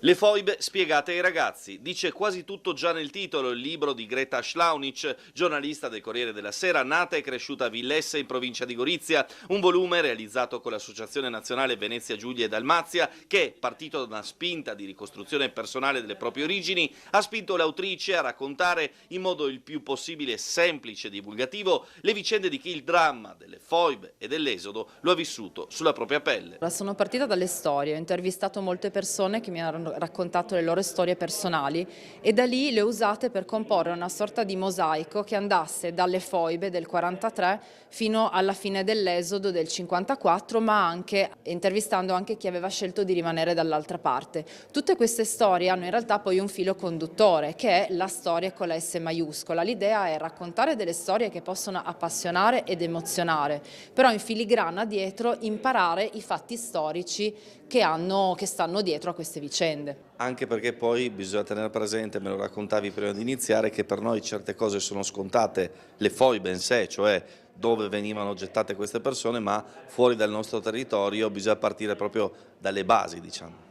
Le foibe spiegate ai ragazzi. Dice quasi tutto già nel titolo il libro di Greta Schlaunic, giornalista del Corriere della Sera, nata e cresciuta a Villesse in provincia di Gorizia, un volume realizzato con l'Associazione Nazionale Venezia Giulia e Dalmazia che, partito da una spinta di ricostruzione personale delle proprie origini, ha spinto l'autrice a raccontare in modo il più possibile semplice e divulgativo le vicende di chi il dramma delle foibe e dell'esodo lo ha vissuto sulla propria pelle. Sono partita dalle storie, ho intervistato molte persone che mi hanno raccontato le loro storie personali e da lì le ho usate per comporre una sorta di mosaico che andasse dalle foibe del 43 fino alla fine dell'esodo del 54, ma anche intervistando anche chi aveva scelto di rimanere dall'altra parte. Tutte queste storie hanno in realtà poi un filo conduttore che è la storia con la S maiuscola. L'idea è raccontare delle storie che possono appassionare ed emozionare, però in filigrana dietro imparare i fatti storici che stanno dietro a queste vicende. Anche perché poi bisogna tenere presente, me lo raccontavi prima di iniziare, che per noi certe cose sono scontate, le foibe in sé, cioè dove venivano gettate queste persone, ma fuori dal nostro territorio bisogna partire proprio dalle basi, diciamo.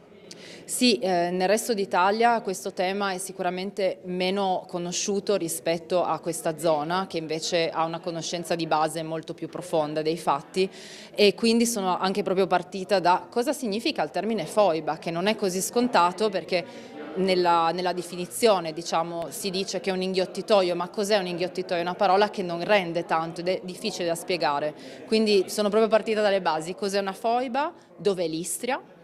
Sì, nel resto d'Italia questo tema è sicuramente meno conosciuto rispetto a questa zona che invece ha una conoscenza di base molto più profonda dei fatti e quindi sono anche proprio partita da cosa significa il termine foiba, che non è così scontato perché nella definizione diciamo, si dice che è un inghiottitoio, ma cos'è un inghiottitoio? È una parola che non rende tanto ed è difficile da spiegare, quindi sono proprio partita dalle basi, cos'è una foiba, dov'è l'Istria,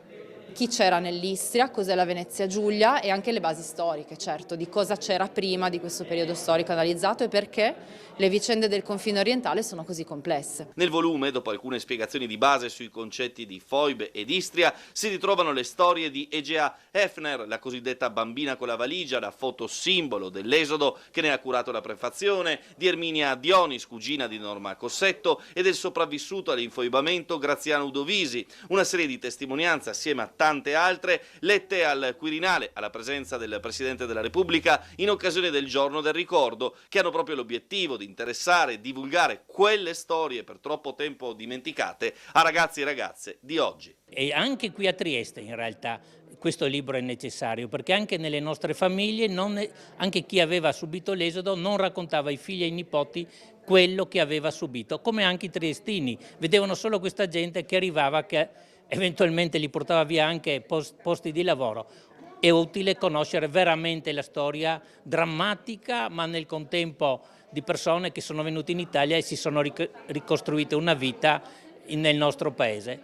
chi c'era nell'Istria, cos'è la Venezia Giulia e anche le basi storiche, certo, di cosa c'era prima di questo periodo storico analizzato e perché le vicende del confine orientale sono così complesse. Nel volume, dopo alcune spiegazioni di base sui concetti di foibe ed Istria, si ritrovano le storie di Egea Hefner, la cosiddetta bambina con la valigia, la foto simbolo dell'esodo che ne ha curato la prefazione, di Erminia Dionis, cugina di Norma Cossetto, e del sopravvissuto all'infoibamento Graziano Udovisi, una serie di testimonianze assieme a tante altre lette al Quirinale alla presenza del Presidente della Repubblica in occasione del Giorno del Ricordo, che hanno proprio l'obiettivo di interessare e divulgare quelle storie per troppo tempo dimenticate a ragazzi e ragazze di oggi. E anche qui a Trieste in realtà questo libro è necessario perché anche nelle nostre famiglie, anche chi aveva subito l'esodo non raccontava ai figli e ai nipoti quello che aveva subito, come anche i triestini, vedevano solo questa gente che arrivava che eventualmente li portava via anche posti di lavoro. È utile conoscere veramente la storia drammatica, ma nel contempo di persone che sono venute in Italia e si sono ricostruite una vita nel nostro paese.